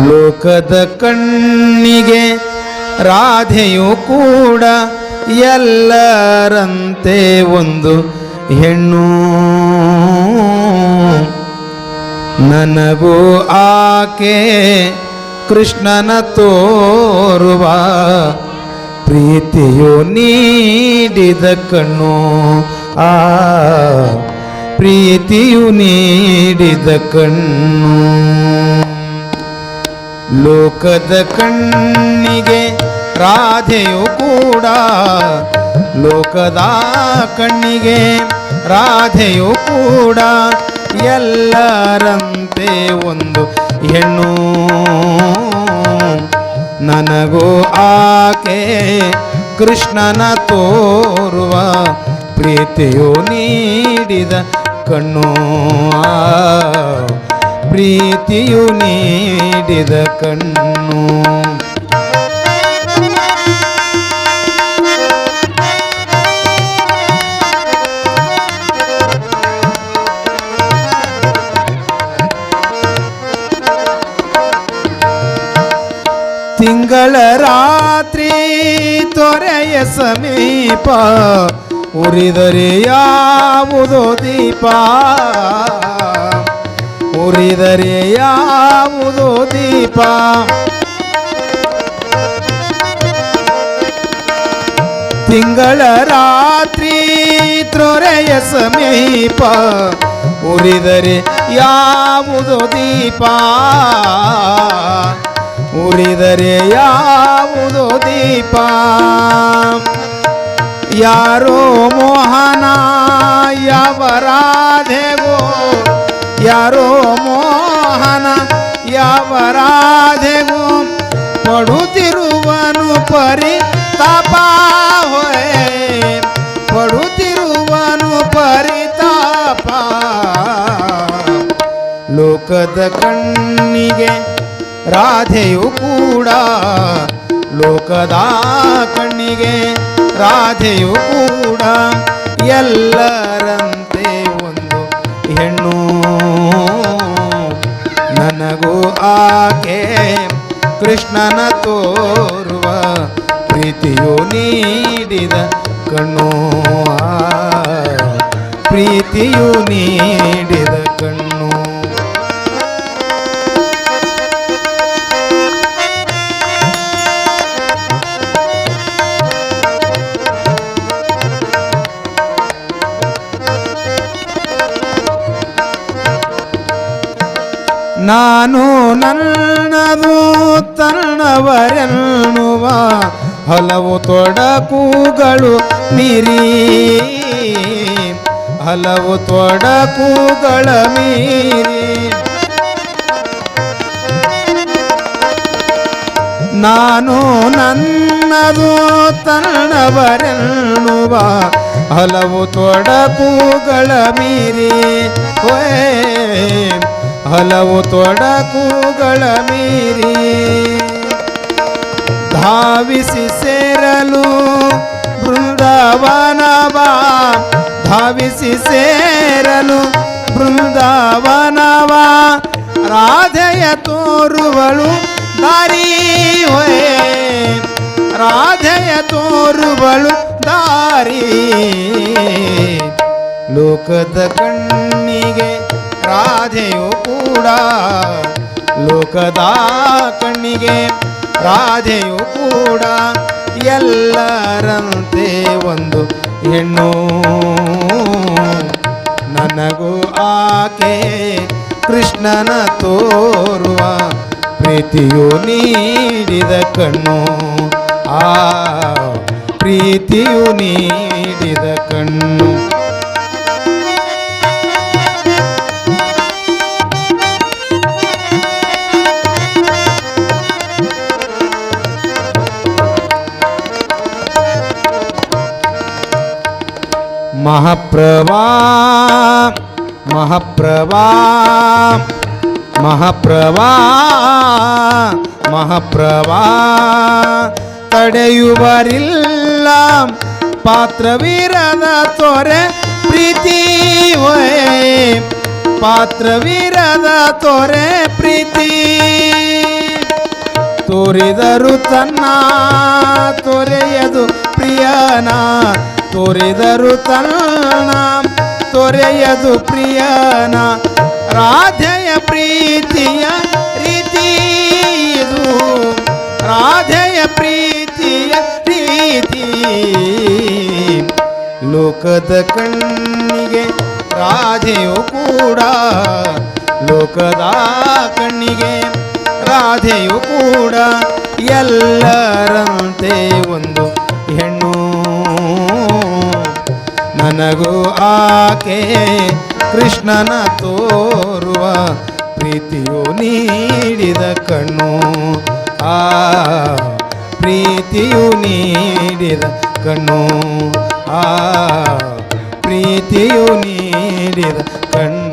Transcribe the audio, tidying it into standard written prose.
ಲೋಕದ ಕಣ್ಣಿಗೆ ರಾಧೆಯು ಕೂಡ ಎಲ್ಲರಂತೆ ಒಂದು ಹೆಣ್ಣು. ನನಗೂ ಆಕೆ ಕೃಷ್ಣನ ತೋರುವ ಪ್ರೀತಿಯು ನೀಡಿದ ಕಣ್ಣು. ಆ ಪ್ರೀತಿಯು ನೀಡಿದ ಕಣ್ಣು. ಲೋಕದ ಕಣ್ಣಿಗೆ ರಾಧೆಯು ಕೂಡ, ಲೋಕದ ಕಣ್ಣಿಗೆ ರಾಧೆಯು ಕೂಡ ಎಲ್ಲರಂತೆ ಒಂದು ಹೆಣ್ಣು. ನನಗೂ ಆಕೆ ಕೃಷ್ಣನ ತೋರುವ ಪ್ರೀತಿಯು ನೀಡಿದ ಕಣ್ಣು. ಪ್ರೀತಿಯು ನೀಡಿದ ಕಣ್ಣು. ತಿಂಗಳ ರಾತ್ರಿ ತೊರೆಯ ಸಮೀಪ ಉರಿದರೆ ಯಾವುದೋ ದೀಪ, ಉರಿದರೆ ಯಾವುದೋ ದೀಪ. ತಿಂಗಳ ರಾತ್ರಿ ತೊರೆಯ ಸಮೀಪ ಉರಿದರೆ ಯಾವುದೋ ದೀಪ, ಉರಿದರೆ ಯಾವುದೋ ದೀಪ. ಯಾರೋ ಮೋಹನ ಯಾವ ರಾಧೆಗೋ, ಯಾರೋ ಮೋಹನ ಯಾವ ರಾಧೆಗೋ ಪಡುತ್ತಿರುವನು ಪರಿತಾಪ ಹೋಯ್, ಪಡುತ್ತಿರುವನು ಪರಿತಾಪ. ಲೋಕದ ಕಣ್ಣಿಗೆ ರಾಧೆಯು ಕೂಡ, ಲೋಕದ ಕಣ್ಣಿಗೆ ರಾಧೆಯು ಕೂಡ ಎಲ್ಲರಂತೆ ಒಂದು ಹೆಣ್ಣು. ನನಗೂ ಆಕೆ ಕೃಷ್ಣನ ತೋರುವ ಪ್ರೀತಿಯು ನೀಡಿದ ಕಣ್ಣು. ಪ್ರೀತಿಯು ನೀಡಿದ ಕಣ್ಣು. ನಾನು ನನ್ನದು ತನ್ನವರೆನ್ನುವ ಹಲವು ತೊಡಕುಗಳು ಮೀರಿ, ಹಲವು ತೊಡಕುಗಳ ಮೀರಿ. ನಾನು ನನ್ನದು ತನ್ನವರೆನ್ನುವ ಹಲವು ತೊಡಕುಗಳ ಮೀರಿ, ಹಲವು ತೊಡಕುಗಳ ಮೀರಿ. ಧಾವಿಸಿ ಸೇರಲು ಬೃಂದಾವನವ, ಧಾವಿಸಿ ಸೇರಲು ಬೃಂದಾವನವ ರಾಧೆಯ ತೋರುವಳು ದಾರಿ ಹೋಯ್, ರಾಧೆಯ ತೋರುವಳು ದಾರಿ. ಲೋಕದ ಕಣ್ಣಿಗೆ ರಾಧೆಯು ಕೂಡ, ಲೋಕದ ಕಣ್ಣಿಗೆ ರಾಧೆಯು ಕೂಡ ಎಲ್ಲರಂತೆ ಒಂದು ಹೆಣ್ಣು. ನನಗೂ ಆಕೆ ಕೃಷ್ಣನ ತೋರುವ ಪ್ರೀತಿಯು ನೀಡಿದ ಕಣ್ಣು. ಆ ಪ್ರೀತಿಯು ನೀಡಿದ ಕಣ್ಣು. ಮಹಾಪ್ರಭಾ ಮಹಾಪ್ರಭಾ ಮಹಾಪ್ರಭಾ ಮಹಾಪ್ರಭಾ ತಡೆಯುವರಿಲ್ಲ ಪಾತ್ರವೀರದ ತೋರೆ ಪ್ರೀತಿ ಹೋಯ್, ಪಾತ್ರವೀರದ ತೋರೆ ಪ್ರೀತಿ. ತೋರಿದರು ತನ್ನ ತೊರೆಯದು ಪ್ರಿಯನ ತೋರಿದರು ತನ್ನ ತೊರೆಯದು ಪ್ರಿಯನ ರಾಧೆಯ ಪ್ರೀತಿಯ ರೀತಿ ಇದು ರಾಧೆಯ ಪ್ರೀತಿಯ ರೀತಿ ಲೋಕದ ಕಣ್ಣಿಗೆ ರಾಧೆಯು ಕೂಡ ಲೋಕದ ಕಣ್ಣಿಗೆ ರಾಧೆಯು ಕೂಡ ಎಲ್ಲರಂತೆ ಒಂದು ಹೆಣ್ಣು ನನಗೂ ಆಕೆ ಕೃಷ್ಣನ ತೋರುವ ಪ್ರೀತಿಯು ನೀಡಿದ ಕಣ್ಣು ಆ ಪ್ರೀತಿಯು ನೀಡಿದ ಕಣ್ಣು ಆ ಪ್ರೀತಿಯು ನೀಡಿದ ಕಣ್ಣು